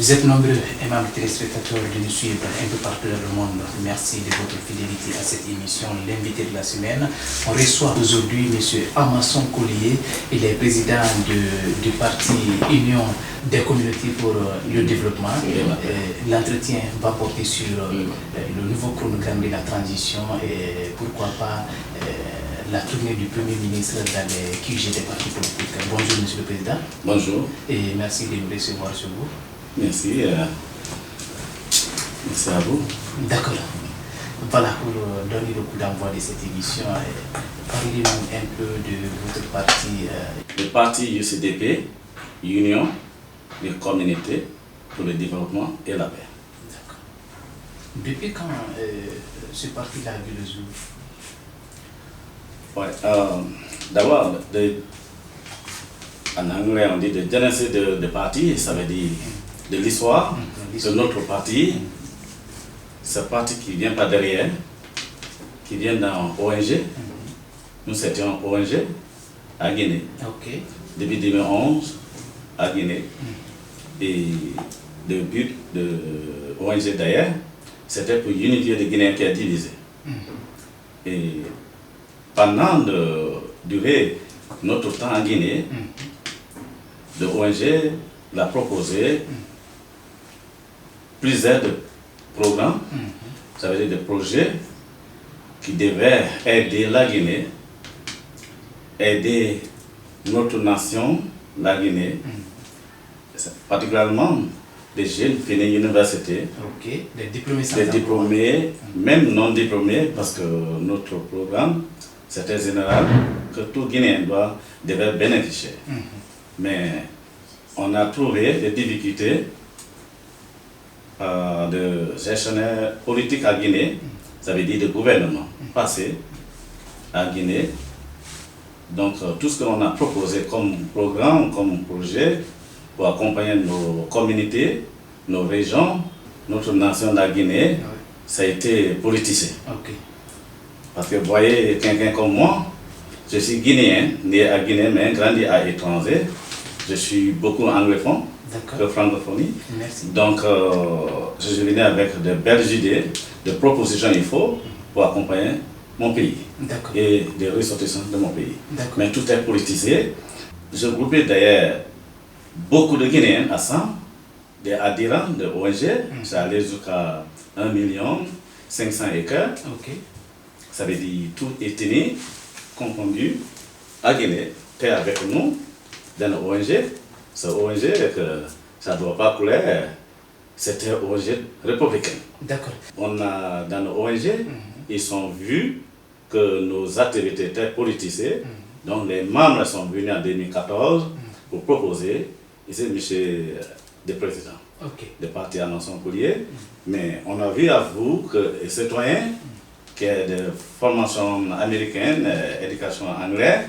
Vous êtes nombreux, aimables téléspectateurs, de nous suivre un peu partout dans le monde. Merci de votre fidélité à cette émission, l'invité de la semaine. On reçoit aujourd'hui M. Amasson Collier. Il est président du parti Union des communautés pour le développement. L'entretien va porter sur le nouveau chronogramme de la transition et pourquoi pas la tournée du Premier ministre dans les QG des partis politiques. Bonjour M. le Président. Bonjour. Et merci de nous recevoir sur vous. Merci. Merci à vous. D'accord. Voilà, pour donner le coup d'envoi de cette émission, parlez-nous un peu de votre parti. Le parti UCDP, Union des communautés pour le développement et la paix. D'accord. Depuis quand ce parti-là a vu le jour? Ouais, d'abord, en anglais, on dit de genesis de parti, ça veut dire de l'histoire de notre parti. Ce parti qui vient pas derrière, qui vient dans ONG. Nous étions ONG à Guinée. Ok. Depuis 2011 à Guinée. Et le but de ONG d'ailleurs, c'était pour unifier les Guinéens qui est divisé. Et pendant de durer notre temps en Guinée, le ONG l'a proposé plusieurs programmes, ça veut dire des projets qui devaient aider la Guinée, aider notre nation, la Guinée, particulièrement des jeunes finis l'université, des diplômés, même non diplômés, parce que notre programme, c'était général, que tout Guinéen devait bénéficier. Mais on a trouvé des difficultés de gestionnaire politique à Guinée, ça veut dire de gouvernement passé à Guinée. Donc tout ce que l'on a proposé comme programme, comme projet pour accompagner nos communautés, nos régions, notre nation de la Guinée, ça a été politisé. Parce que vous voyez, quelqu'un comme moi, je suis guinéen, né à Guinée, mais grandi à l'étranger. Je suis beaucoup anglophone que francophonie. Merci. Donc, je suis venu avec de belles idées, de propositions il faut pour accompagner mon pays et des ressortissants de mon pays. Mais tout est politisé. Je groupais d'ailleurs beaucoup de Guinéens à 100, des adhérents de ONG, ça allait jusqu'à 1 500 000 écarts. Ça veut dire tout ethnie confondu à Guinée, qui est avec nous dans l'ONG. C'est ONG que ça ne doit pas couler, c'était ONG républicaine. On a dans l'ONG, ils ont vu que nos activités étaient politisées, donc les membres sont venus en 2014 pour proposer, ici monsieur le président du parti Amasson Collier, mais on a vu à vous que les citoyens qui est de formation américaine, éducation anglaise,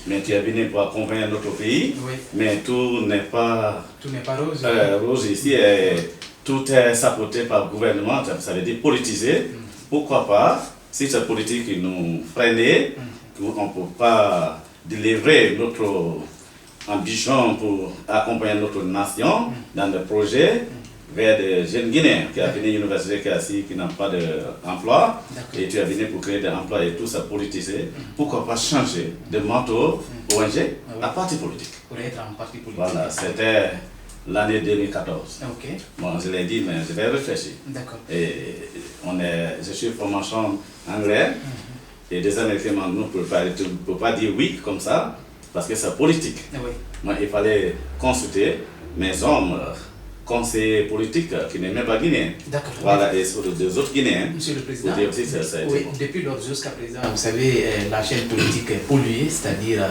mais qui est venu pour accompagner notre pays. Mais tout n'est pas rose. Rose ici, et tout est saboté par le gouvernement, ça veut dire politisé. Pourquoi pas, si cette politique qui nous freinait, on ne peut pas délivrer notre ambition pour accompagner notre nation dans des projets vers des jeunes Guinéens qui ont fini l'université, qui n'ont pas d'emploi, et tu as venu pour créer des emplois et tout ça politisé. Pourquoi pas changer de manteau ONG à parti politique? Pour être un parti politique. Voilà, c'était l'année 2014. Bon, je l'ai dit, mais je vais réfléchir. Et je suis formation anglaise, et des Américains ne peuvent pas dire oui comme ça, parce que c'est politique. Moi, il fallait consulter mes hommes, conseillers politiques qui n'est même pas guinéen. Voilà, et sur les autres Guinéens. Monsieur le Président, depuis lors jusqu'à présent, vous savez, la chaîne politique est polluée, c'est-à-dire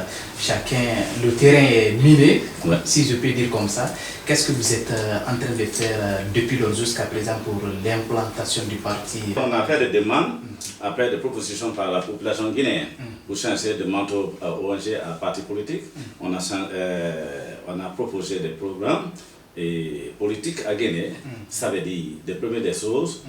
le terrain est miné, si je peux dire comme ça. Qu'est-ce que vous êtes en train de faire depuis lors jusqu'à présent pour l'implantation du parti? On a fait des demandes, après des propositions par la population guinéenne pour changer de manteau ONG à parti politique. On a proposé des programmes et politique à Guinée, ça veut dire, de première des choses,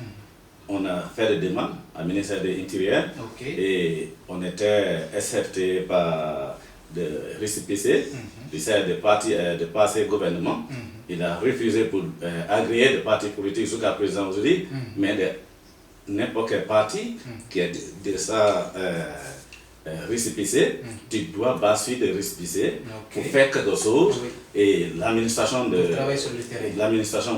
on a fait des demandes au ministère de l'Intérieur et on était accepté par le récépissé, de passer gouvernement Il a refusé pour agréer des partis politiques jusqu'à présent aujourd'hui, mais n'importe quel parti qui est de ça récépissé, tu dois bâtir des récépissés pour faire quelque chose et l'administration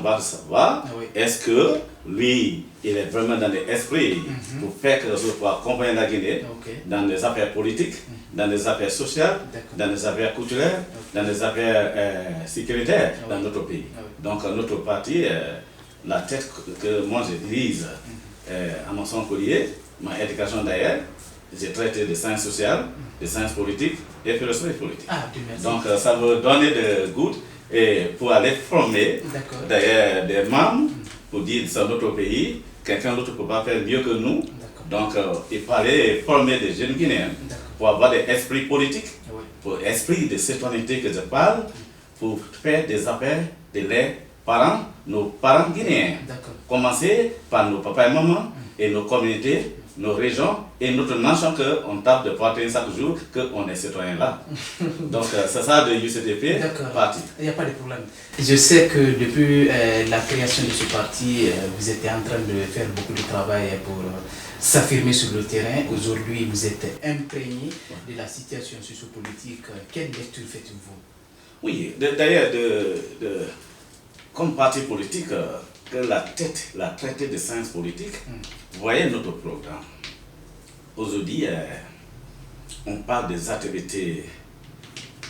va savoir est-ce que lui, il est vraiment dans l'esprit pour faire quelque chose pour accompagner la Guinée dans les affaires politiques, dans les affaires sociales, dans les affaires culturelles, dans les affaires sécuritaires dans notre pays. Donc notre parti, la tête que moi je dirige, Amason Kolie, ma éducation d'ailleurs, j'ai traité de sciences sociales, de sciences politiques et philosophie politique. Donc ça me donne de goût et pour aller former d'ailleurs des membres pour dire que c'est notre pays, quelqu'un d'autre ne peut pas faire mieux que nous. Donc il fallait former des jeunes Guinéens pour avoir des esprits politiques, pour l'esprit de citoyenneté que je parle, pour faire des affaires de leurs parents, nos parents guinéens. Commencer par nos papas et mamans et nos communautés, nos régions et notre nation qu'on tape de porter chaque jour qu'on est citoyen là. Donc c'est ça de UCDP parti. Il n'y a pas de problème. Je sais que depuis la création de ce parti, vous êtes en train de faire beaucoup de travail pour s'affirmer sur le terrain. Aujourd'hui, vous êtes imprégné de la situation sociopolitique. Quelle lecture faites-vous? Oui, d'ailleurs, comme parti politique, que la traité de sciences politiques, vous voyez notre programme. Aujourd'hui, on parle des activités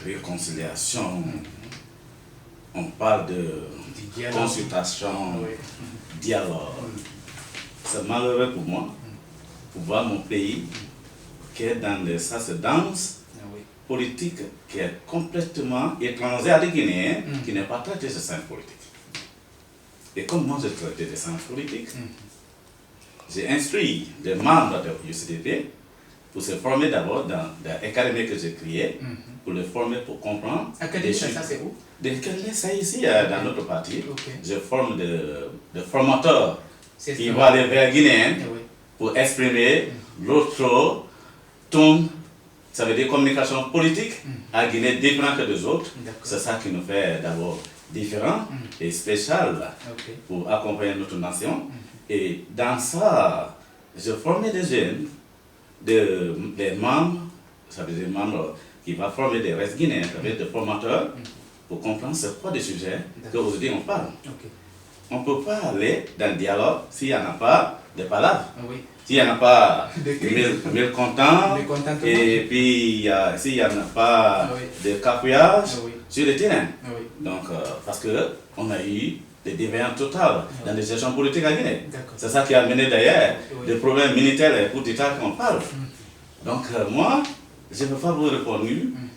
de réconciliation, on parle de consultation, dialogue. C'est malheureux pour moi, pour voir mon pays qui est dans cette danse politique qui est complètement étrangère à des Guinéens, qui n'est pas traité de sciences politiques. Et comme moi j'ai traité des sciences politiques, j'ai instruit des membres de l'UCDP pour se former d'abord dans l'académie que j'ai créée, pour les former pour comprendre. Académie, ça c'est où? C'est ici, dans notre parti. Je forme des formateurs qui vont aller vers Guinéens pour exprimer l'autre ton, ça veut dire communication politique à Guinée différente que des autres. C'est ça qui nous fait d'abord différent et spécial pour accompagner notre nation. Et dans ça, je formais des jeunes, des membres, ça veut dire des membres qui vont former des restes guinéens, ça veut dire des formateurs, pour comprendre c'est quoi des sujets qu'aujourd'hui on parle. On ne peut pas aller dans le dialogue s'il n'y en a pas de palabres. S'il n'y en a pas de mécontents, et puis s'il n'y en a pas de cafouillage sur le terrain. Donc, parce qu'on a eu des déviances totales dans les gestions politiques à Guinée. C'est ça qui a mené d'ailleurs des problèmes militaires et coup d'État qu'on parle. Donc, moi, je ne veux pas vous répondre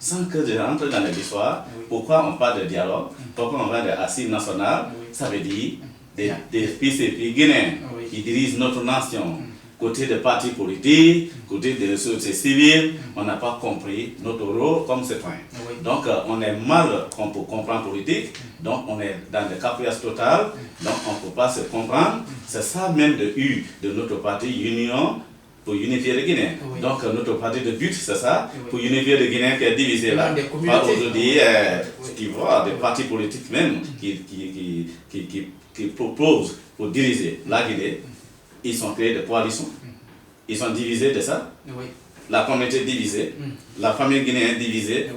sans que je rentre dans l'histoire. Pourquoi on parle de dialogue? Pourquoi on parle d'assises nationales? Ça veut dire des PCP guinéens qui dirigent notre nation. Côté des partis politiques, côté des sociétés civiles, on n'a pas compris notre rôle comme citoyen. Donc on est mal pour comprendre politique, donc on est dans le cafouillage total, donc on ne peut pas se comprendre. C'est ça même de notre parti Union pour unifier les Guinéens. Donc notre parti de but, c'est ça, pour unifier les Guinéens qui est divisé là. Pas aujourd'hui, tu vois, des partis politiques même qui proposent pour diriger la Guinée. Ils sont créés de coalitions, ils sont divisés de ça, la communauté divisée, la famille guinéenne divisée,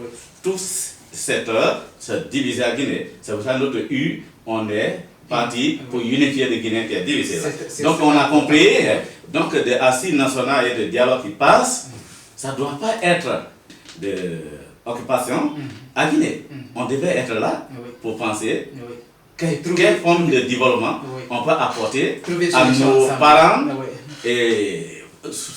tous secteurs sont divisés à Guinée. C'est pour ça que notre on est parti pour unifier les Guinéens qui est divisé là. Donc on a compris, donc des assises nationales et de dialogue qui passent, ça ne doit pas être de occupation à Guinée. On devait être là pour penser quelle forme de développement on peut apporter à nos parents et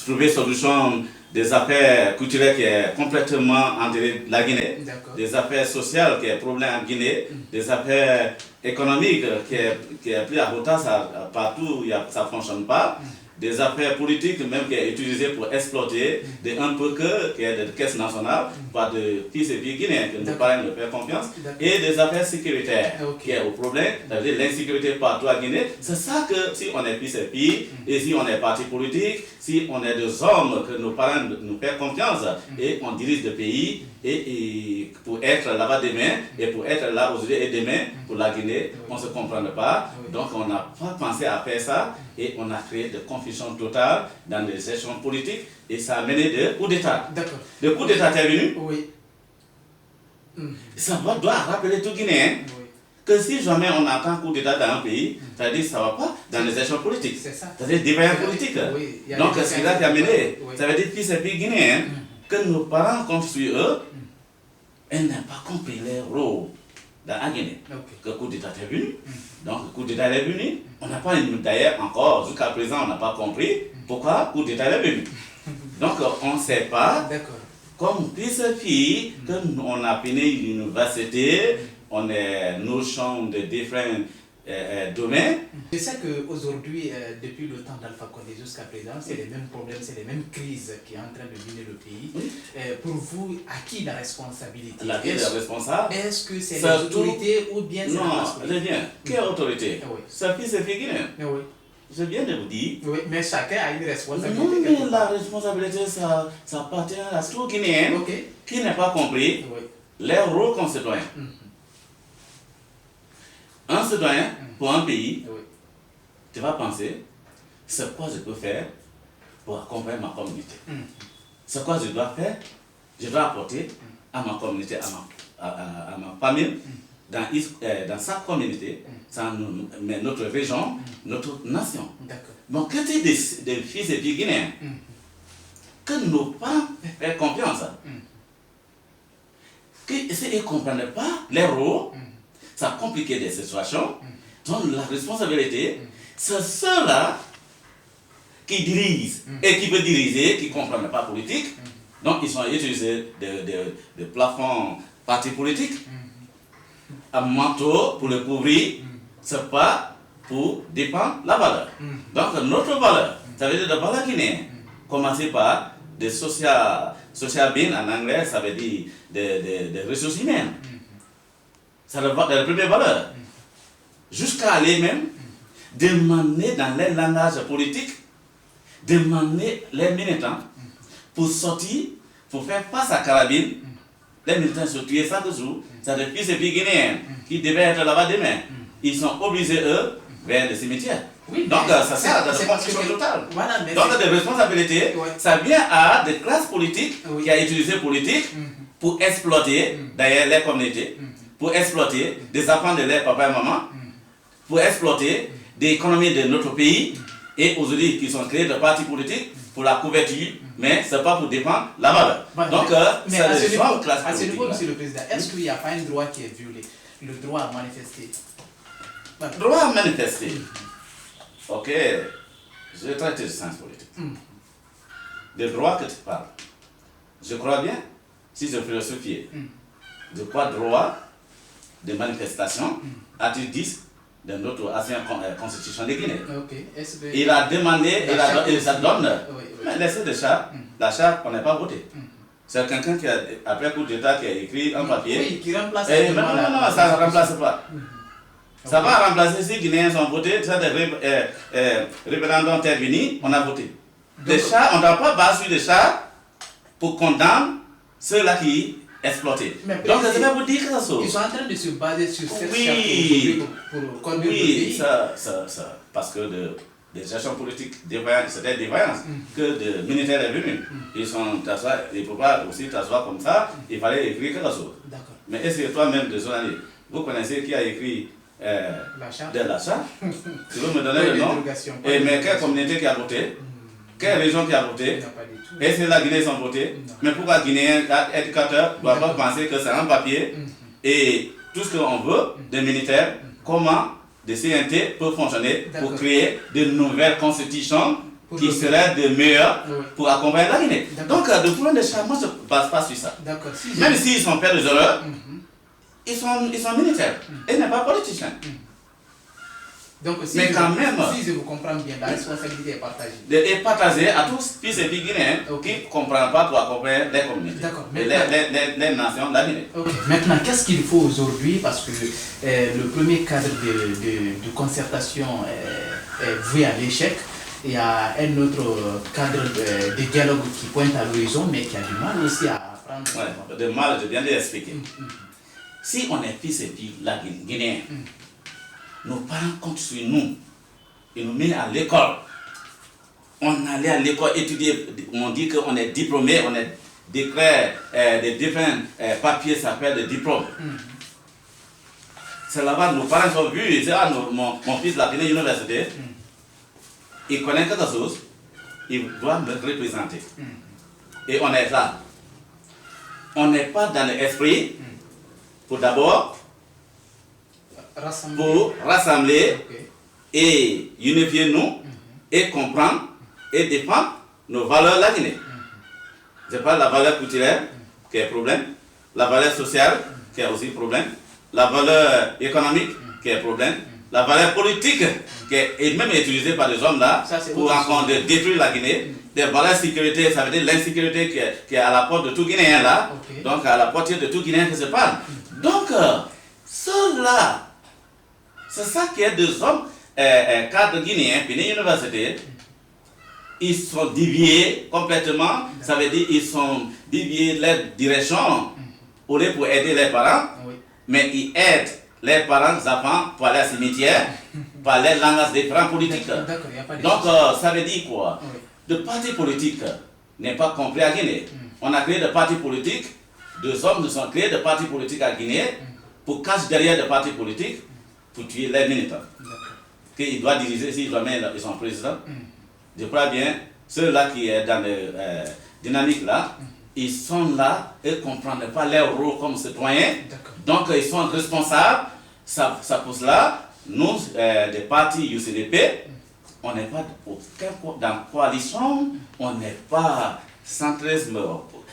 trouver solution des affaires culturelles qui est complètement enterrée la Guinée, des affaires sociales qui est problème en Guinée, des affaires économiques qui est pris à retard partout, ça ne fonctionne pas. Des affaires politiques même qui est utilisées pour exploiter un peu qui est de caisse nationale par de fils et filles guinéens que nos parents ne font confiance, et des affaires sécuritaires qui est au problème, c'est-à-dire l'insécurité partout à Guinée. C'est ça que si on est fils et filles, et si on est parti politique, si on est des hommes que nos parents nous font confiance et on dirige le pays et pour pour être là-bas demain et pour être là aujourd'hui et demain pour la Guinée, on ne se comprend pas. Donc on n'a pas pensé à faire ça et on a créé de confusion totale dans les échelons politiques et ça a mené de coups d'État. D'accord. Le coup d'État est venu. Oui. Ça doit rappeler tout Guinéen que si jamais on entend coup d'État dans un pays, c'est-à-dire que ça ne va pas dans les échelons politiques. C'est ça. C'est-à-dire défaillance politique. Donc ce qui a mené, ça veut dire que ces pays guinéens, que nos parents construisent eux, ils n'ont pas compris leur rôle dans la Guinée. Que le coup d'État est venu. Donc le coup d'État est venu. On n'a pas, d'ailleurs encore, jusqu'à présent, on n'a pas compris pourquoi le coup d'État est venu. Donc on ne sait pas, comme ces filles, qu'on a fini l'université, on est notion de différents domaines. Je sais qu'aujourd'hui, depuis le temps d'Alpha Condé jusqu'à présent, c'est les mêmes problèmes, c'est les mêmes crises qui sont en train de miner le pays. Pour vous, à qui la responsabilité? La responsable? Est-ce que c'est les autorités ou bien c'est la Non, je viens. Quelle autorité? Ça fait c'est guinéen. Je viens de vous dire. Oui, mais chacun a une responsabilité. Non, mais la responsabilité, ça appartient à tout Guinéen qui n'a pas compris leur rôle comme citoyen. Un citoyen pour un pays, tu vas penser, c'est quoi je peux faire pour accompagner ma communauté. C'est quoi je dois faire, je dois apporter à ma communauté, à ma famille, dans sa communauté, mais notre région, notre nation. Donc, quand tu es des fils et filles guinéens, que nos parents font confiance, s'ils ne comprennent pas leur rôle, ça a compliqué des situations. Donc, la responsabilité, c'est ceux-là qui dirigent et qui veulent diriger, qui ne comprennent pas la politique. Donc, ils sont utilisés de plafonds partis politiques, un manteau pour le couvrir, c'est pas pour défendre la valeur. Donc, notre valeur, ça veut dire la valeur guinéenne, commencer par des social being en anglais, ça veut dire des ressources humaines. C'est la première valeur. Jusqu'à aller même demander dans les langages politiques, demander les militants pour sortir, pour faire face à Carabine. Les militants sont tués chaque jour. C'est des fils et filles guinéens qui devaient être là-bas demain. Ils sont obligés, eux, vers les cimetières. Donc, ça sert à la confusion totale. Donc, des responsabilités, ça vient à des classes politiques qui ont utilisé politique pour exploiter, d'ailleurs, les communautés, pour exploiter des enfants de leurs papa et maman, pour exploiter des économies de notre pays, et aujourd'hui, qui sont créés de partis politiques pour la couverture, mais ce n'est pas pour défendre la valeur. Donc, c'est des gens de classe politique. À ce niveau, Monsieur le Président, est-ce qu'il n'y a pas un droit qui est violé? Le droit à manifester. Droit à manifester. Ok, je traite de science politique. Des droits que tu parles. Je crois bien, si je philosophie, de quoi droit de manifestation, article 10 de notre ancienne constitution de Guinée. Il a demandé, il ça donne. Mais laissez le chat, la charte, on n'est pas voté. C'est quelqu'un qui a, après coup d'État, qui a écrit un papier. Oui, qui remplace. Non, ça ne remplace pas. Ça va remplacer si les Guinéens sont votés, ça des référendums intervenus, on a voté. Les chats, on ne doit pas baser sur les chats pour condamner ceux-là qui exploitent. Donc, je vais vous dire quelque chose. Ils sont en train de se baser sur cette charte pour conduire le pays. Ça, parce que des gestions politiques, c'était des défaillances que le militaire est venu. Ils ne peuvent pas aussi t'asseoir comme ça, il fallait écrire quelque chose. Mais est-ce que toi-même, de journaliste, vous connaissez qui a écrit de l'achat? Tu veux me donner le nom? Mais quelle communauté qui a voté? Quelle région qui a voté? Est-ce que la Guinée sont votés? Mais pourquoi Guinéens, éducateurs, ne doivent pas penser que c'est un papier et tout ce qu'on veut des militaires, comment des CNT peuvent fonctionner pour créer de nouvelles constitutions qui seraient de meilleures pour accompagner la Guinée. Donc, de point de changement, je ne base pas sur ça. Même s'ils sont faits des erreurs, ils sont militaires et n'est pas politiciens. Donc, mais quand même, si je vous comprends bien, la responsabilité est partagée. Est partagée à tous, fils et filles guinéens qui ne comprennent pas pour accompagner les communautés. Les nations de la Guinée. Maintenant, qu'est-ce qu'il faut aujourd'hui? Parce que le premier cadre de concertation est voué à l'échec. Il y a un autre cadre de dialogue qui pointe à l'horizon, mais qui a du mal aussi à parents de mal, je viens de l'expliquer. Si on est fils et filles guinéens, nos parents comptent sur nous. Ils nous mettent à l'école. On allait à l'école étudier, on dit qu'on est diplômé, on est déclaré des différents papiers, ça s'appelle des diplômes. C'est là-bas, nos parents sont vus, ils disent, mon fils l'a fini à l'université, il connaît quelque chose, il doit me représenter. Et on est là. On n'est pas dans l'esprit pour d'abord rassembler et unifier nous et comprendre et défendre nos valeurs de la Guinée. Je parle de la valeur culturelle qui est un problème, la valeur sociale qui est aussi un problème, la valeur économique qui est un problème, la valeur politique qui est même utilisée par des hommes là pour encore détruire la Guinée. Des valeurs de sécurité, ça veut dire l'insécurité qui est à la porte de tout Guinéen là, donc à la portée de tout Guinéen qui se parle. Donc, ceux-là, c'est ça qui est des hommes cadres guinéens, puis l'université, ils sont déviés complètement, ça veut dire ils sont déviés leur direction, au lieu pour aider les parents, mais ils aident les parents, les enfants, pour aller au cimetière, par les langages différents politiques. Donc, ça veut dire quoi? Le parti politique n'est pas compris à Guinée. On a créé des partis politiques, deux hommes nous ont créé des partis politiques à Guinée pour cacher derrière des partis politiques pour tuer les militants. Qu'il doit diriger, s'il doit mettre son président. Je crois bien, ceux-là qui sont dans la dynamique là, ils sont là et ne comprennent pas leur rôle comme citoyens. Donc ils sont responsables. Ça pour cela, nous, des partis UCDP, on n'est pas dans la coalition, on n'est pas centrisme,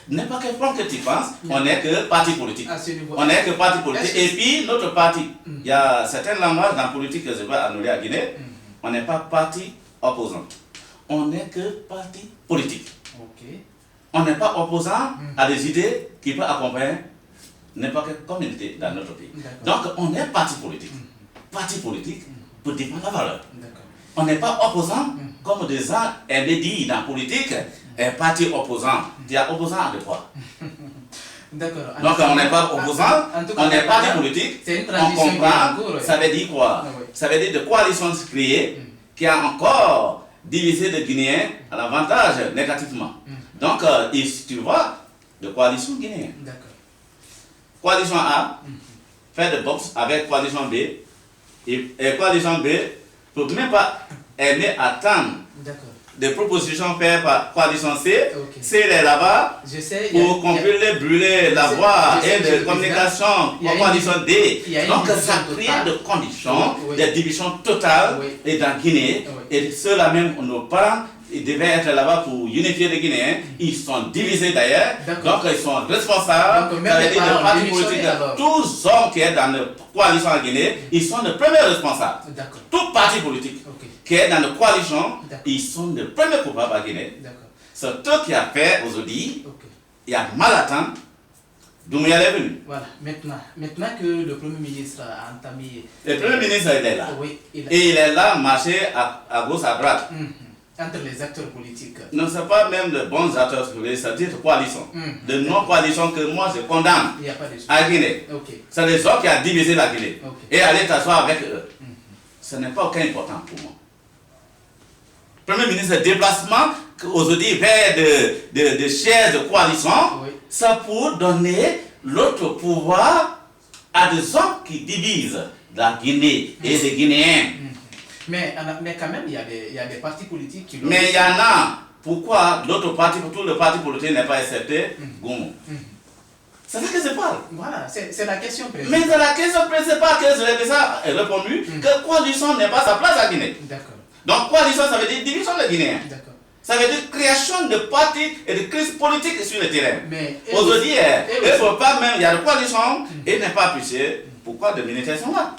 n'est pas quel point que tu penses, on n'est que parti politique. On n'est que parti politique. Et puis notre parti, il y a certains langages dans la politique que je vais annuler à Guinée, on n'est pas parti opposant. On n'est que parti politique. On n'est pas opposant à des idées qui peuvent accompagner n'importe quelle communauté dans notre pays. Donc on est parti politique. Parti politique pour défendre la valeur. On n'est pas opposant comme des gens dit dans la politique, un parti opposant. Il y a opposant de quoi? Donc on n'est pas opposant, on est parti politique, on comprend, ça veut dire quoi? Ça veut dire de coalition créée qui a encore divisé les Guinéens à l'avantage négativement. Donc, tu vois, de coalition guinéenne. Coalition A, faire de boxe avec coalition B, et coalition B, pour ne pas aimer attendre des propositions faites par coalition C, C est là-bas, pour qu'on puisse les brûler la voie et de communication en coalition D. Donc ça crée des conditions de division totale et dans Guinée, et ceux-là même, nos parents, ils devaient être là-bas pour unifier les Guinéens, ils sont divisés d'ailleurs, donc ils sont responsables, ça veut dire les partis politiques, tous les hommes qui sont dans la coalition en Guinée, ils sont les premiers responsables. Tout parti politique qui est dans la coalition, ils sont les premiers coupables à Guinée. C'est tout qui a fait aujourd'hui, il y a mal à attendre, d'où il est venu. Voilà, maintenant que le Premier ministre a entamé... Le Premier ministre il est là, et il est là, marché à gauche, à droite. Entre les acteurs politiques. Non, ce n'est pas même de bons acteurs politiques, c'est-à-dire de coalition. De non-coalition que moi je condamne à Guinée. C'est les autres qui ont divisé la Guinée. Et aller t'asseoir avec eux. Ce n'est pas aucun important pour moi. Premier ministre, déplacement aujourd'hui vers des chaises de coalition, c'est pour donner l'autre pouvoir à des hommes qui divisent la Guinée et les Guinéens. Mais quand même, il y a des partis politiques qui... Mais il y en a. Pourquoi l'autre parti, tout le parti politique n'est pas accepté Goumou. C'est ça que je parle. Voilà, c'est la question principale. Mais c'est la question principale que je l'ai déjà répondu, que coalition n'est pas sa place à Guinée. Donc coalition, ça veut dire division des Guinéens. Ça veut dire création de partis et de crises politiques sur le terrain. Aujourd'hui, il ne faut pas même, il y a des coalitions, et n'est pas appuyé. Pourquoi des militaires sont là?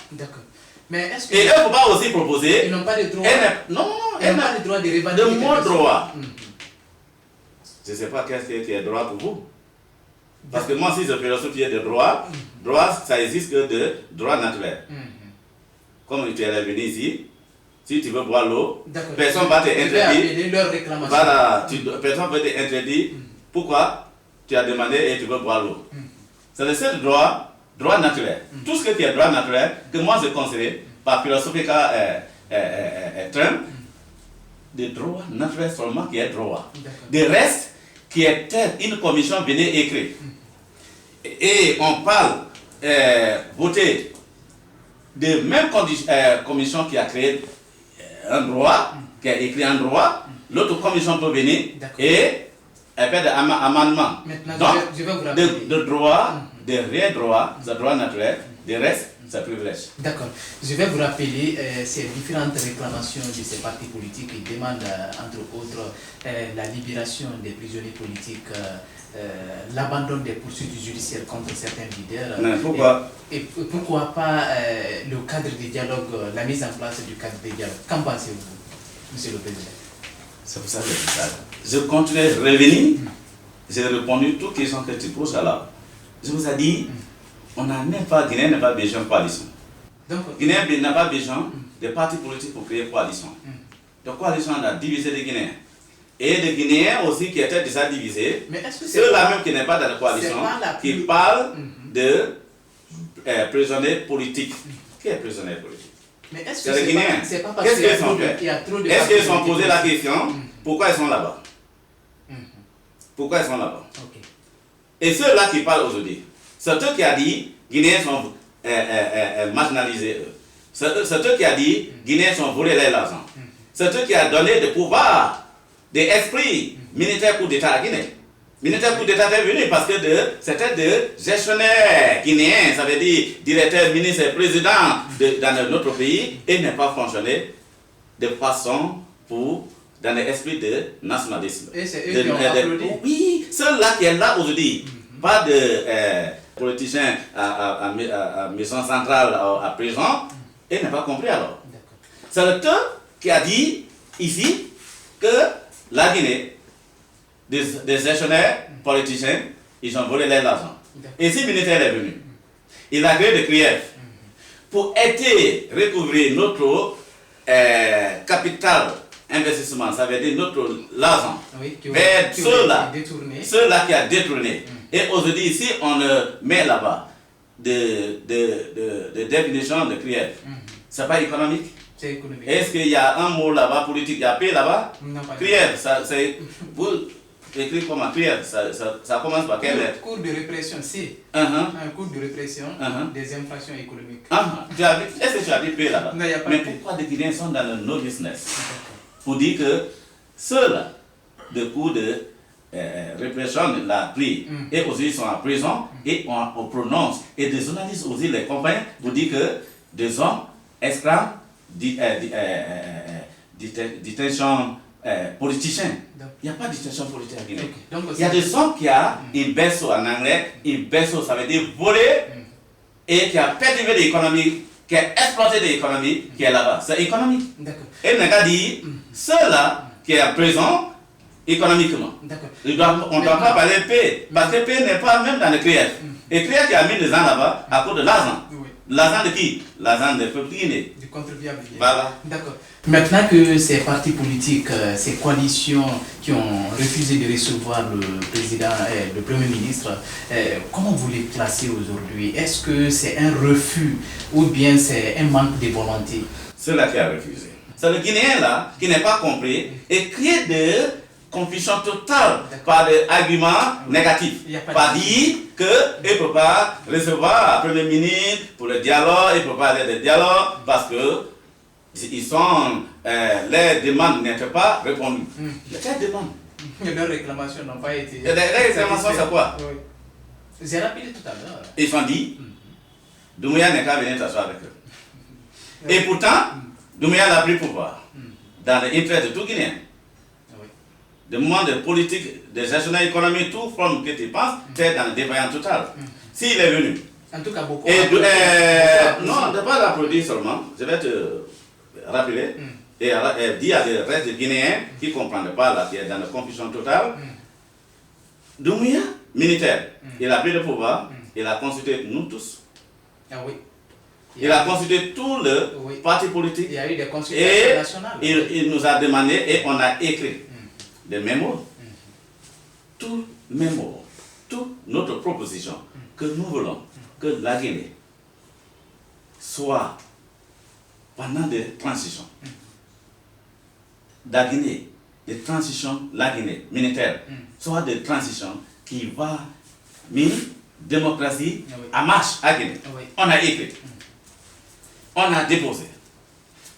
Mais est-ce que... Et eux ne faut pas aussi proposer. Ils n'ont pas de droit. Non, ils n'ont pas le droit de revendiquer. De mon droit. Je ne sais pas qu'est-ce qui est droit pour vous. Parce que moi, si je philosophie de droit, droit, ça existe que de droit naturel. Comme tu es venu ici, si tu veux boire l'eau, personne ne va t'interdire. leur réclamation. Voilà, personne ne va t'interdire. Pourquoi? tu as demandé et tu veux boire l'eau. C'est le seul droit naturel. Tout ce qui est droit naturel, que moi je considère, par philosophique terme, des droits naturels seulement qui est droit. De reste, qui était une commission venait écrire. Et on parle, voter de même commission qui a créé un droit, qui a écrit un droit, l'autre commission peut venir et elle fait des amendements. Donc, je vais vous rappeler. de droit, de réel droit, de droit naturel, de reste, c'est privilège. D'accord. Je vais vous rappeler ces différentes réclamations de ces partis politiques qui demandent, entre autres, la libération des prisonniers politiques, l'abandon des poursuites judiciaires contre certains leaders. Mais pourquoi et pourquoi pas le cadre de dialogue, la mise en place du cadre de dialogue. Qu'en pensez-vous, Monsieur le Président? C'est pour ça que je dis ça. Je continue à revenir. J'ai répondu toutes les questions que tu poses là. Je vous ai dit, Guinée n'a pas besoin de coalition. Guinée n'a pas besoin de partis politiques pour créer coalition. La coalition a divisé les Guinéens. Et les Guinéens aussi qui étaient déjà divisés, ceux-là même qui n'est pas dans la coalition, qui parlent de prisonniers politiques. Qui est prisonnier politique? Mais est-ce que c'est les Guinéens? Qu'est-ce qu'ils sont fait? Est-ce qu'ils sont posé la question pourquoi ils sont là-bas? Pourquoi ils sont là-bas? Et ceux-là qui parlent aujourd'hui, c'est eux qui a dit Guinéens sont marginalisés. C'est eux qui a dit Guinéens sont volés l'argent. C'est eux qui a donné le pouvoir, des esprits militaires coup d'État à Guinée. Militaire coup d'État est venu parce que c'était des gestionnaires guinéens, ça veut dire directeur, ministre, président dans notre pays, et n'est pas fonctionné de façon dans l'esprit de nationalisme. Et c'est eux qui ont applaudi. Oui, ceux-là qui est là aujourd'hui, pas de politiciens à maison centrale, à prison, et n'a pas compris alors. C'est le temps qui a dit ici que la Guinée, des gestionnaires politiciens, ils ont volé l'argent. Et si le militaire est venu, il a créé des prières pour aider à recouvrir notre capital investissement, ça veut dire notre l'argent, vers ceux-là qui ont détourné. Et aujourd'hui, si on met là-bas des définitions de prières, ce n'est pas économique. Est-ce qu'il y a un mot là-bas politique, il y a paix là-bas? Prière, c'est vous écrivez comment prière, ça commence par quelle lettre? Cours de répression, c'est un cours de répression des infractions économiques. Est-ce que tu as dit paix là-bas? Mais pourquoi les Guinéens sont dans le no business? Pour dire que ceux-là, de cours de répression l'a pris, et aussi ils sont en prison, et on prononce, et des journalistes aussi les comprennent pour dire que des hommes esclaves, détention politiciens. Il n'y a pas de détention politique à Guinée. Il y a des hommes qui ont une baisse en anglais, une baisse, ça veut dire voler, et qui a perturbé l'économie, qui a exploité l'économie, qui est là-bas. C'est économique. Et on a dit, ceux-là qui est en prison, économiquement. On ne doit pas parler de paix, parce que paix n'est pas même dans le CRIEF. Et CRIEF qui a mis des gens là-bas à cause de l'argent. L'argent de qui? L'argent des peuples guinéens. Du contribuable. Voilà. D'accord. Maintenant que ces partis politiques, ces coalitions qui ont refusé de recevoir le président, le Premier ministre, comment vous les classez aujourd'hui? Est-ce que c'est un refus ou bien c'est un manque de volonté? C'est là qui a refusé. C'est le Guinéen là qui n'est pas compris et crée de confusion totale par des arguments négatifs. Par dire qu'il ne peut pas recevoir un Premier ministre pour le dialogue, il ne peut pas aller de dialogue parce que les demandes n'étaient pas répondues. Quelles demandes? Leurs réclamations n'ont pas été. Les réclamations, c'est quoi? J'ai rappelé tout à l'heure. Ils ont dit Doumbouya n'est qu'à venir s'asseoir avec eux. Et pourtant, Doumbouya n'a pris pouvoir dans l'intérêt de tout Guinéen. Le moment de politique, de gestionnaire économique, tout forme que tu penses, c'est dans le défaillant total. S'il est venu. En tout cas, beaucoup. Non, de ne pas l'applaudir seulement. Je vais te rappeler et dire à des restes de Guinéens qui ne comprennent pas, là, qui est dans la confusion totale. Doumbouya, militaire, il a pris le pouvoir, il a consulté nous tous. Il a consulté tout le parti politique. Il y a eu des consultations nationales. Il nous a demandé et on a écrit des mémos. Tout mémo toute notre proposition que nous voulons que la Guinée soit pendant des transitions. La Guinée, des transitions, la Guinée militaire, soit des transitions qui va mettre démocratie à marche à Guinée. On a écrit, on a déposé.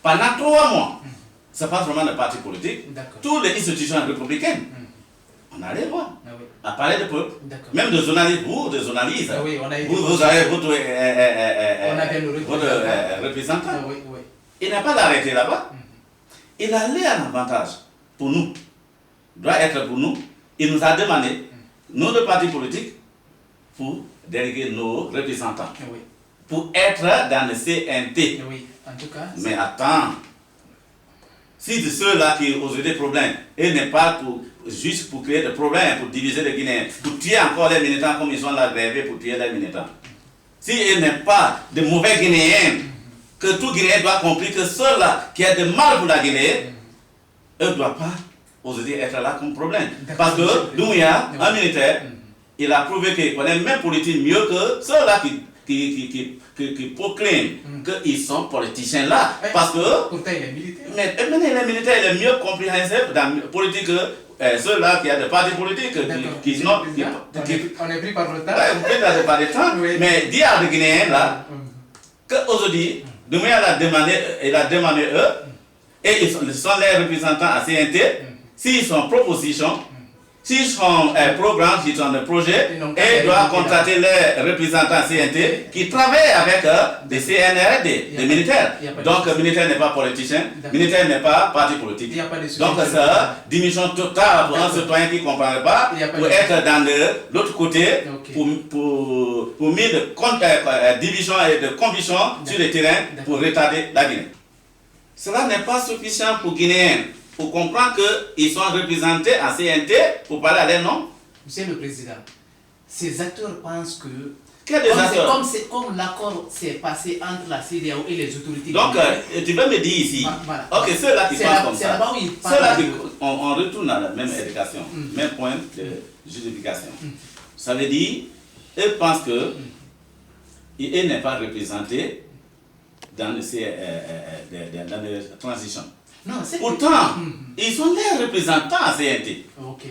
Pendant 3 mois, ce n'est pas vraiment le parti politique, toutes les institutions républicaines, on allait voir, à parler de peuple, même de journalistes, vous, des journalistes, vous avez votre représentant. Il n'a pas l'arrêté là-bas. Il a l'air un avantage pour nous, doit être pour nous. Il nous a demandé, nous, le parti politique, pour déléguer nos représentants, pour être dans le CNT. En tout cas, mais attends, si de ceux-là qui ont des problèmes, et n'est pas juste pour créer des problèmes, pour diviser les Guinéens, pour tuer encore les militants comme ils sont là rêvés pour tuer les militants. Si il n'est pas de mauvais Guinéens, que tout Guinéen doit comprendre que ceux-là qui ont de mal pour la Guinée, eux ne doivent pas oser être là comme problème. Parce que Doumbouya, un militaire, il a prouvé qu'il connaît même politique mieux que ceux-là qui proclament qu'ils sont politiciens là. Parce que. Pourtant, il est militaire. Mais les militaires, il est mieux compréhensible dans la politique que ceux-là qui ont des partis politiques. On est pris par le temps. On est pris par le temps. Mais dire à des Guinéens là, qu'aujourd'hui, Doumbouya a demandé eux, et ils sont les représentants à CNT, s'ils sont en proposition, s'ils sont programmes, s'ils sont des projets, et ils doivent contracter les représentants à CNT qui travaillent avec des CNRD, des militaires. Donc, le militaire n'est pas politicien, le militaire n'est pas parti politique. Donc, c'est une diminution totale pour un citoyen qui ne comprend pas, pour être dans l'autre côté, pour mettre de division et de conviction sur le terrain pour retarder la Guinée. Cela n'est pas suffisant pour Guinéens. Pour comprendre qu'ils sont représentés en CNT pour parler à leur nom. Monsieur le Président, ces acteurs pensent que comme l'accord s'est passé entre la CEDEAO et les autorités. Donc, tu veux me dire ici, ok, ceux-là qui pensent comme ça, ceux-là qui on retourne à la même éducation, même point de justification. Ça veut dire, eux pensent que ils n'est pas représenté dans les transitions. Non, pourtant, ils sont les représentants à CNT. Ok.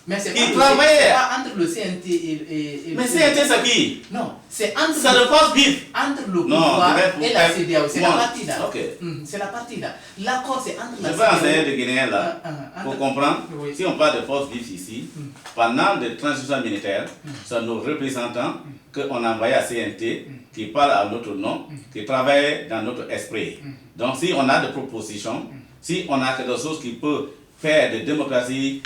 Mais c'est pas entre le CNT et mais CNT, c'est qui? Non, c'est entre entre le pouvoir et la CEDEAO. C'est la partie là. Okay. C'est la partie là. L'accord, c'est entre la CEDEAO. Je vais enseigner de Guinéens là, pour comprendre. Si on parle de forces vives ici, pendant des transitions militaires, c'est nos représentants qu'on a envoyés à CNT, qui parlent à notre nom, qui travaillent dans notre esprit. Donc, si on a des propositions, si on a quelque chose qui peut faire de démocratie,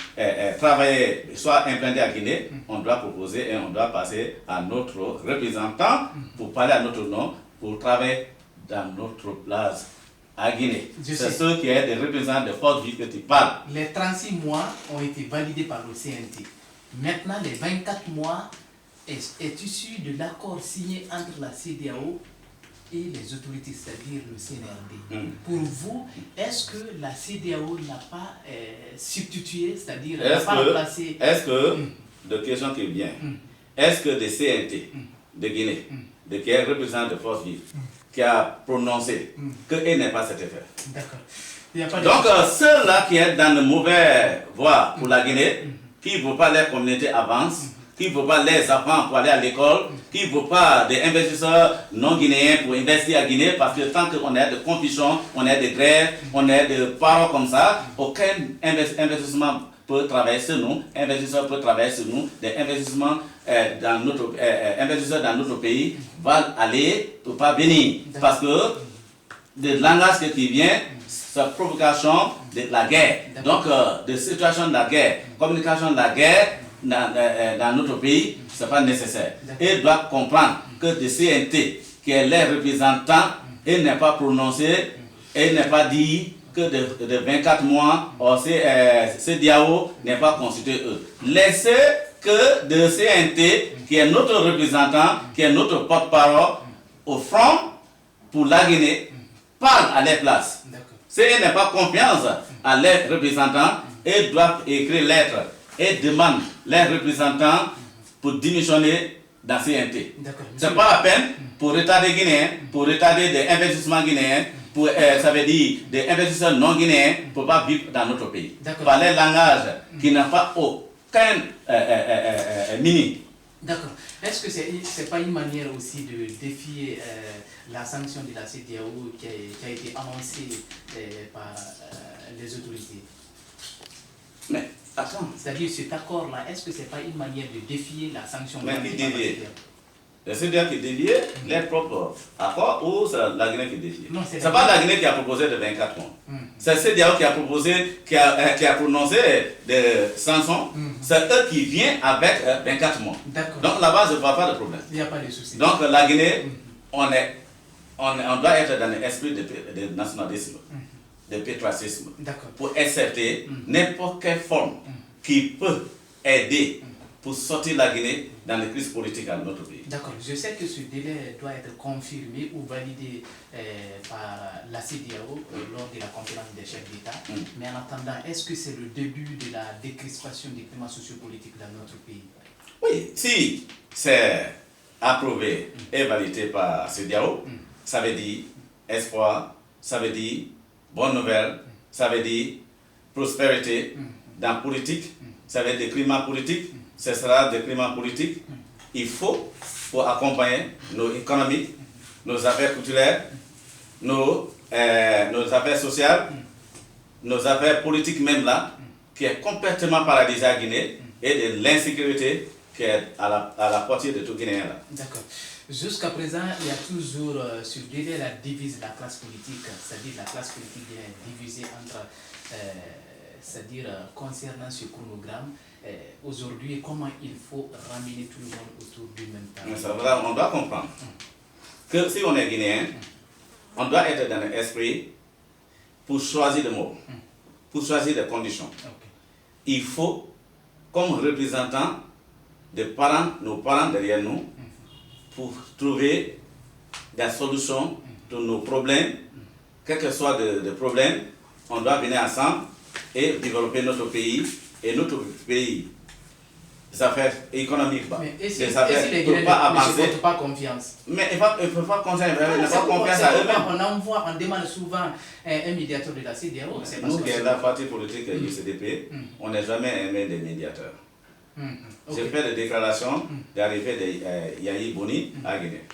travailler, soit implanté à Guinée, on doit proposer et on doit passer à notre représentant pour parler à notre nom, pour travailler dans notre place à Guinée. C'est ceux qui sont des représentants de forces vives que tu parles. Les 36 mois ont été validés par le CNT. Maintenant, les 24 mois est issu de l'accord signé entre la CEDEAO et les autorités, c'est-à-dire le CNRD. Pour vous, est-ce que la CEDEAO n'a pas substitué, c'est-à-dire n'a pas remplacé... Est-ce que, de question qui vient, est-ce que des CNT de Guinée, qui représentent de forces vives, qui a prononcé qu'il n'est pas cet effet? D'accord. Donc, ceux-là qui sont dans de mauvaises voies pour la Guinée, qui ne veulent pas les communautés avancent, qui ne veut pas les enfants pour aller à l'école, qui ne veut pas des investisseurs non guinéens pour investir à Guinée, parce que tant qu'on a de confusion, on a de grèves, on a de paroles comme ça, aucun investissement peut travailler sur nous, investisseurs peuvent travailler sur nous, des investissements investisseurs dans notre pays vont aller pour pas venir, parce que le langage qui vient, c'est provocation de la guerre, donc de situation de la guerre, communication de la guerre, dans notre pays, ce n'est pas nécessaire. Ils doivent comprendre que le CNT, qui est les représentants, il n'est pas prononcé, il n'est pas dit que de 24 mois, CEDEAO n'est pas constitué eux. Laissez que le CNT, qui est notre représentant, qui est notre porte-parole, au front pour la Guinée, parle à leur place. S'ils n'ont pas confiance à leurs représentants, ils doivent écrire lettres et demandent les représentants pour démissionner dans CNT. Ce n'est pas la peine pour retarder Guinéens, pour retarder des investissements guinéens, pour, ça veut dire des investisseurs non guinéens pour ne pas vivre dans notre pays. Par les langages qui n'ont pas aucun mini. D'accord. Est-ce que ce n'est pas une manière aussi de défier la sanction de la CEDEAO qui a été annoncée par les autorités? Mais attends. C'est-à-dire cet accord-là, est-ce que ce n'est pas une manière de défier la sanction de la CEDEAO? La CEDEAO qui dévie les propres accords ou c'est la Guinée qui dévie? Ce n'est pas la Guinée qui a proposé de 24 mois. C'est CEDEAO qui a proposé, qui a prononcé des sanctions. C'est eux qui viennent avec 24 mois. Donc là-bas, je ne vois pas de problème. Il n'y a pas de souci. Donc la Guinée, on doit être dans l'esprit de nationalisme, de patriotisme, pour accepter n'importe quelle forme qui peut aider pour sortir la Guinée dans les crises politiques à notre pays. D'accord. Je sais que ce délai doit être confirmé ou validé par la CEDEAO lors de la conférence des chefs d'État. Mais en attendant, est-ce que c'est le début de la décrispation du climat sociopolitique dans notre pays? Oui, si c'est approuvé et validé par CEDEAO, ça veut dire espoir, ça veut dire bonne nouvelle, ça veut dire prospérité dans la politique, ça veut dire climat politique. Ce sera des climats politiques. Il faut, pour accompagner nos économies, nos affaires culturelles, nos affaires sociales, nos affaires politiques même là, qui est complètement paralysée à Guinée, et de l'insécurité qui est à la portée de tout Guinéen là. D'accord. Jusqu'à présent, il y a toujours sur derrière la divise de la classe politique, c'est-à-dire la classe politique est divisée entre, c'est-à-dire concernant ce chronogramme. Aujourd'hui, comment il faut ramener tout le monde autour du même temps? On doit comprendre que si on est Guinéen, on doit être dans l'esprit pour choisir le mot, pour choisir les conditions. Il faut, comme représentant des parents, nos parents derrière nous, pour trouver des solutions de nos problèmes, quel que soit le problème, on doit venir ensemble et développer notre pays. Et notre pays, des affaires économiques, des affaires ne peuvent pas avancer. Ne pas confiance. Mais il ne faut pas confiance, à eux-mêmes. On demande souvent un médiateur de la CEDEAO. Nous, qui est la partie politique du CDP, on n'est jamais aimé des médiateurs. J'ai fait des déclarations d'arrivée de Yahi Boni à Guinée.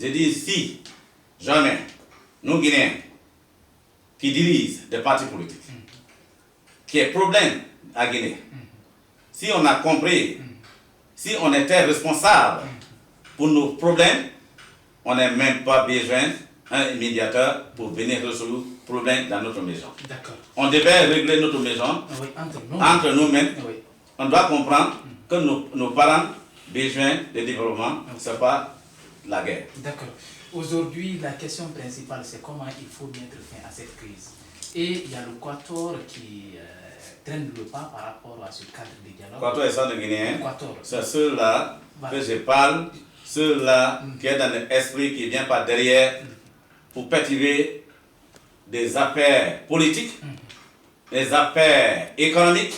J'ai dit, si jamais nous Guinéens qui dirigent des partis politiques, qui est problème à Guinée, si on a compris, si on était responsable pour nos problèmes, on n'a même pas besoin d'un médiateur pour venir résoudre le problème dans notre maison. On devait régler notre maison entre nous-mêmes. On doit comprendre que nos parents ont besoin de développement, ce n'est pas la guerre. D'accord. Aujourd'hui, la question principale, c'est comment il faut mettre fin à cette crise. Et il y a le Quator qui traîne le pas par rapport à ce cadre de dialogue. Quator est ça de Guinéen. C'est ceux-là que je parle, ceux-là qui sont dans l'esprit, qui viennent par derrière pour perturber des affaires politiques, des affaires économiques,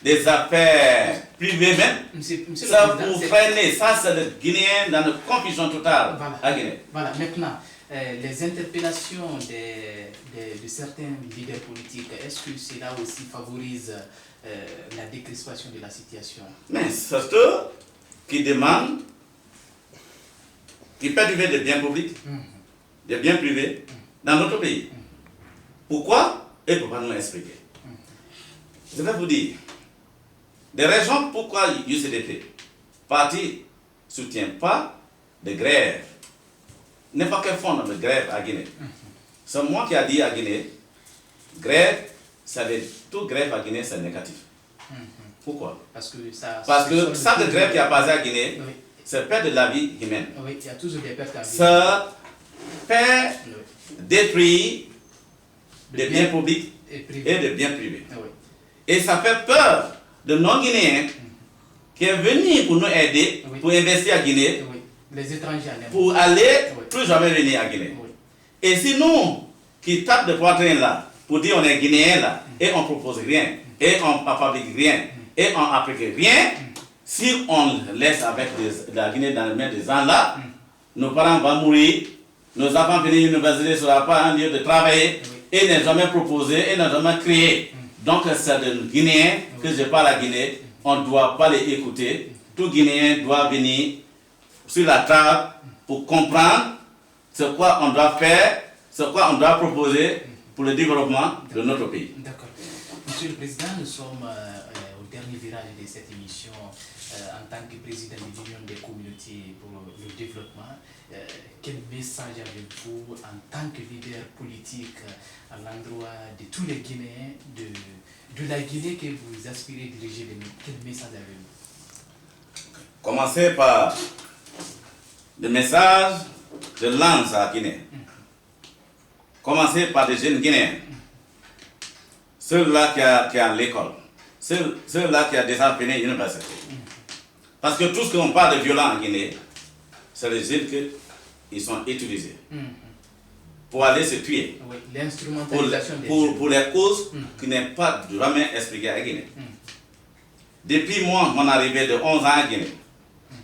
des affaires privées même. Ça pour freiner, ça c'est le Guinéen dans une confusion totale à Guinée. Voilà, maintenant. Les interpellations de certains leaders politiques, est-ce que cela aussi favorise la décrispation de la situation? Mais c'est eux qui demandent, qui perturbent des biens publics, des biens privés dans notre pays. Pourquoi? Ils ne peuvent pas nous expliquer. Je vais vous dire, des raisons pourquoi l'UCDP, parti, ne soutient pas de grève. N'importe quelle forme de grève à Guinée. C'est moi qui ai dit à Guinée, grève, toute grève à Guinée, c'est négatif. Pourquoi? Parce que chaque grève qui a passé à Guinée, c'est perdre de la vie humaine. Oui, il y a toujours des pertes à vie. Ça perd, détruit des biens publics et des biens privés. Et ça fait peur de non-Guinéens qui est venu pour nous aider, pour investir à Guinée. Les étrangers pour aller plus jamais venir à Guinée. Et si nous qui tapent de poitrine là pour dire on est Guinéen là et on propose rien et on fabrique rien et on applique rien, si on laisse avec la Guinée dans les mains des gens là, nos parents vont mourir, nos enfants finissent l'université, ne sera pas un lieu de travailler, et n'est jamais proposé, et n'est jamais créé. Donc c'est des Guinéens que je parle à Guinée, on ne doit pas les écouter. Tout Guinéen doit venir sur la table pour comprendre ce quoi on doit faire, ce quoi on doit proposer pour le développement de notre pays. D'accord. Monsieur le Président, nous sommes au dernier virage de cette émission en tant que président de l'Union des communautés pour le développement. Quel message avez-vous en tant que leader politique à l'endroit de tous les Guinéens, de la Guinée que vous aspirez diriger? Quel message avez-vous? Commencez par le message de lance à la Guinée. Commencez par des jeunes Guinéens. Ceux-là qui ont l'école. Ceux-là qui ont déjà fini l'université. Parce que tout ce qu'on parle de violence en Guinée, c'est les jeunes qui sont utilisés pour aller se tuer. Oui, l'instrumentalisation pour les causes qui n'est pas jamais expliquées à Guinée. Depuis mon arrivée de 11 ans à Guinée,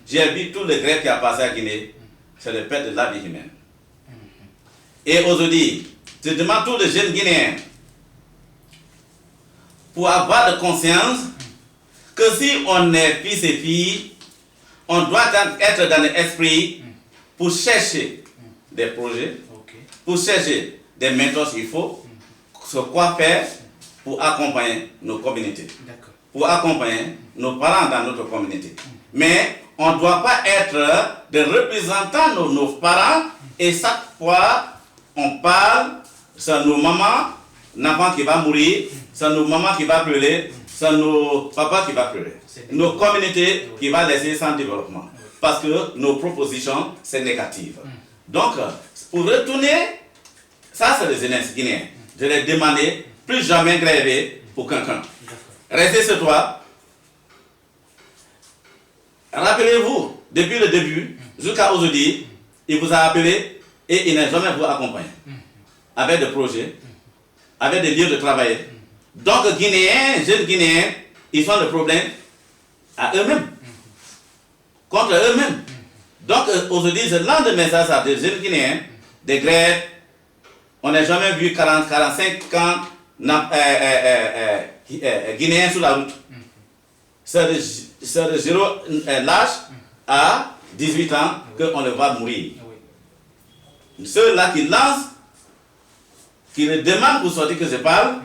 j'ai vu tout le grève qui a passé à Guinée, c'est le perte de la vie humaine. Et aujourd'hui, je demande tous les jeunes Guinéens pour avoir de conscience que si on est fils et filles, on doit être dans l'esprit pour chercher des projets, pour chercher des méthodes il faut, ce quoi faire pour accompagner nos communautés, pour accompagner nos parents dans notre communauté. Mais on ne doit pas être des représentants de nos parents et chaque fois on parle, c'est nos mamans, l'enfant qui va mourir, c'est nos mamans qui va pleurer, c'est nos papas qui va pleurer. Nos communautés qui vont laisser sans développement. Parce que nos propositions, c'est négatif. Donc, pour retourner, ça c'est les jeunesses guinéens. Je les demandais plus jamais gréver pour quelqu'un. Restez sur toi. Rappelez-vous, depuis le début, jusqu'à aujourd'hui, il vous a appelé et il n'a jamais vous accompagné. Avec des projets, avec des lieux de travail. Donc, Guinéens, jeunes Guinéens, ils ont le problème à eux-mêmes. Contre eux-mêmes. Donc, aujourd'hui, je lance le message à des jeunes Guinéens, des grèves. On n'a jamais vu 40, 45 ans Guinéens sur la route. C'est de 0 l'âge à 18 ans qu'on le voit mourir. Ceux-là qui lancent, qui le demandent pour sortir que je parle,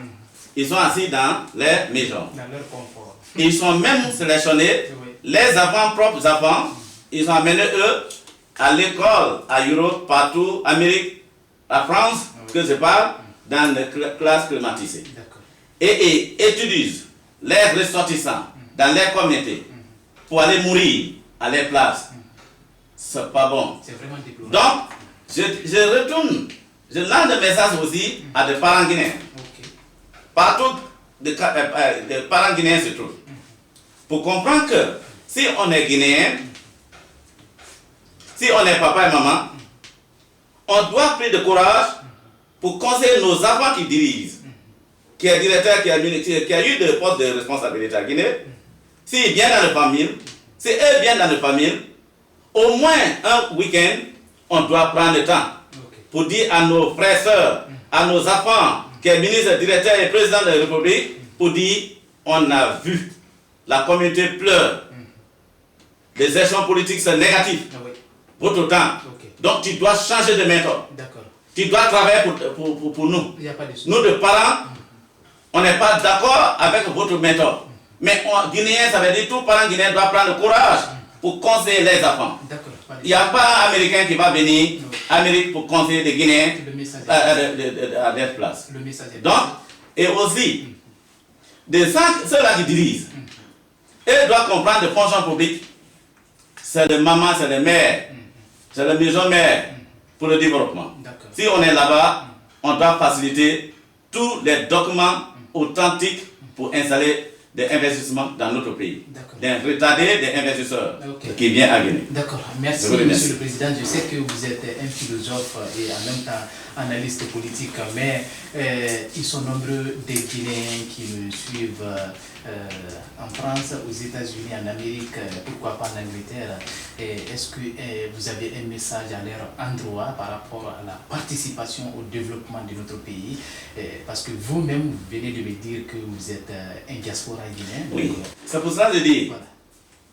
ils sont assis dans les maisons. Dans leur confort. Ils sont même sélectionnés, les enfants, propres enfants, ils sont amenés eux à l'école, à Europe, partout, Amérique, à France, que je parle, dans les classes climatisées. Et utilisent les ressortissants dans les communautés pour aller mourir à les places. C'est pas bon. C'est vraiment déplorable. Donc, je retourne, je lance le message aussi à des parents guinéens. Partout, des parents guinéens se trouvent. Pour comprendre que si on est guinéen, si on est papa et maman, on doit prendre de courage pour conseiller nos enfants qui dirigent, qui est directeur, qui a eu des postes de responsabilité à Guinée. S'ils viennent dans les familles, si eux viennent dans les familles, au moins un week-end, on doit prendre le temps pour dire à nos frères et sœurs, à nos enfants, qui est ministre, directeur et président de la République, pour dire on a vu, la communauté pleure. Les échelons politiques sont négatifs. Votre temps. Donc tu dois changer de méthode. Tu dois travailler pour nous. Nous, de parents, on n'est pas d'accord avec votre méthode. Mais Guinéens, ça veut dire que tout parent guinéen doit prendre le courage pour conseiller les enfants. Il n'y a pas un Américain qui va venir en Amérique pour conseiller les Guinéens à leur place. Donc, et aussi, ceux-là qui dirigent, ils doivent comprendre les fonctions publiques. C'est les mamans, c'est les mères, c'est les maisons mères pour le développement. Si on est là-bas, on doit faciliter tous les documents authentiques pour installer des investissements dans notre pays. Retarder des investisseurs qui viennent à Guinée. D'accord. Merci, Monsieur le Président. Je sais que vous êtes un philosophe et en même temps analyste politique, mais ils sont nombreux des Guinéens qui me suivent en France, aux États-Unis, en Amérique, pourquoi pas en Angleterre. Est-ce que vous avez un message à leur endroit par rapport à la participation au développement de notre pays? Parce que vous-même, vous venez de me dire que vous êtes un diaspora guinéen. Oui, c'est pour ça que je dis, voilà.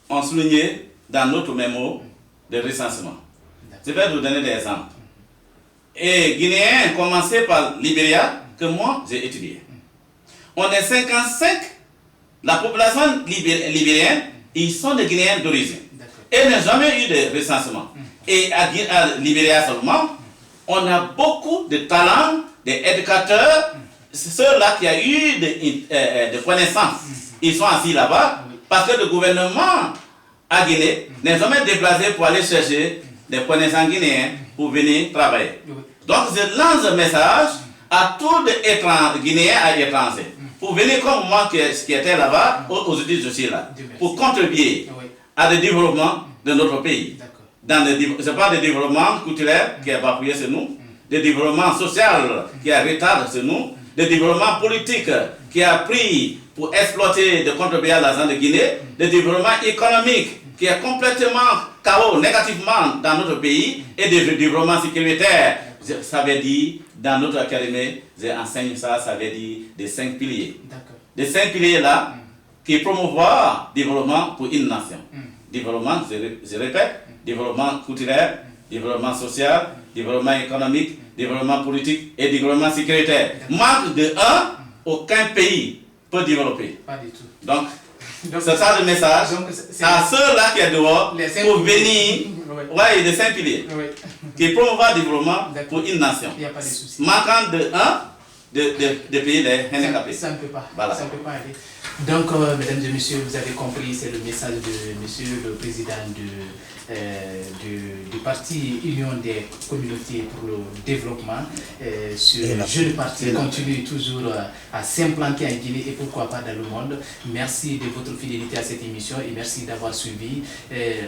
On soulignait dans notre mémo de recensement. Je vais vous donner des exemples. Et Guinéens, commencé par Libéria, que moi j'ai étudié. On est 55, la population libérienne, ils sont des Guinéens d'origine. Et il n'y a jamais eu de recensement. Et à Libéria seulement, on a beaucoup de talents, des éducateurs, ceux-là qui ont eu des connaissances. Ils sont assis là-bas parce que le gouvernement à Guinée n'est jamais déplacé pour aller chercher des connaissances guinéens pour venir travailler. Donc je lance un message à tous les Guinéens à l'étranger pour venir comme moi qui était là-bas, aujourd'hui je suis là, pour contribuer à le développement de notre pays. Ce n'est pas le développement culturel qui est appuyé sur nous, le développement social qui est retard sur nous, le développement politique qui a pris pour exploiter de contribuer à l'argent de Guinée, le développement économique qui est complètement chaos négativement dans notre pays, et le développement sécuritaire. Ça veut dire, dans notre académie, j'enseigne ça, ça veut dire des 5 piliers. Les 5 piliers là, qui promouvoient le développement pour une nation. Développement, je répète, développement culturel, développement social, développement économique, développement politique et développement sécuritaire. Manque de un, aucun pays peut développer. Pas du tout. Donc c'est ça le message à ceux-là qui sont dehors pour venir, les 5 piliers, qui promouvoient le développement pour une nation. Il n'y a pas de souci. Manquant de un, de pays les handicapés. Ça ne peut pas. Voilà. Ça ne peut pas aller. Donc, mesdames et messieurs, vous avez compris, c'est le message de monsieur le président du parti Union des communautés pour le développement. Ce jeune parti continue toujours à s'implanter en Guinée et pourquoi pas dans le monde. Merci de votre fidélité à cette émission et merci d'avoir suivi.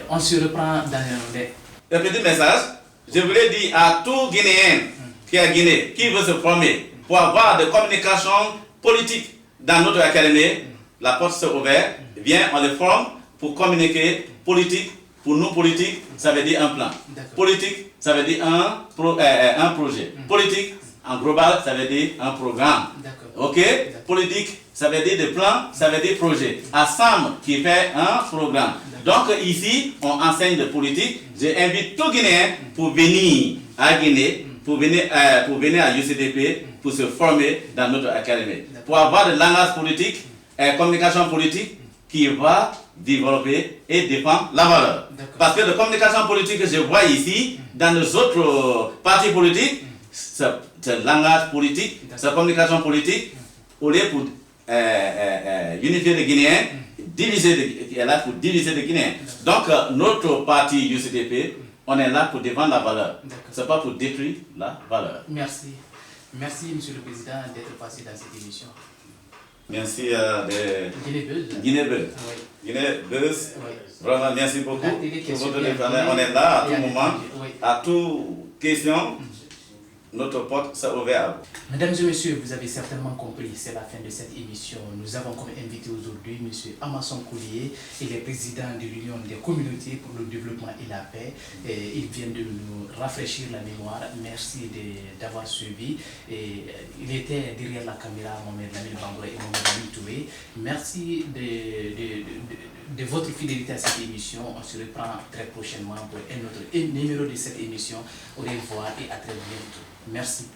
On se reprend dans les... Un petit message, je voulais dire à tout Guinéen qui est à Guinée, qui veut se former pour avoir des communications politiques dans notre académie, la porte s'est ouverte, viens, on les forme pour communiquer politique. Pour nous, politique, ça veut dire un plan. Politique, ça veut dire un projet. Politique, en global, ça veut dire un programme. Ok? Politique, ça veut dire des plans, ça veut dire projet. Ensemble, qui fait un programme. Donc ici, on enseigne de politique. J'invite tout Guinéen pour venir à Guinée, pour venir à UCDP, pour se former dans notre académie. Pour avoir de langage politique, communication politique qui va développer et défendre la valeur. Parce que la communication politique que je vois ici, dans les autres partis politiques, c'est langage politique, c'est communication politique, au lieu pour unifier les Guinéens, est là pour diviser les Guinéens. Donc notre parti UCDP, on est là pour défendre la valeur. Ce n'est pas pour détruire la valeur. Merci. Merci, Monsieur le Président, d'être passé dans cette émission. Merci à Guinée Buzz. Vraiment, merci beaucoup pour votre défense. On est là à tout moment, à toute question. Notre porte s'est ouverte à vous. Mesdames et messieurs, vous avez certainement compris, c'est la fin de cette émission. Nous avons comme invité aujourd'hui M. Amason Collier, il est président de l'Union des communautés pour le développement et la paix. Et il vient de nous rafraîchir la mémoire. Merci d'avoir suivi. Et il était derrière la caméra, Mohamed Lamine Bangoura et Mohamed Lamine Toué. Merci de votre fidélité à cette émission. On se reprend très prochainement pour un autre numéro de cette émission. Au revoir et à très bientôt. Merci.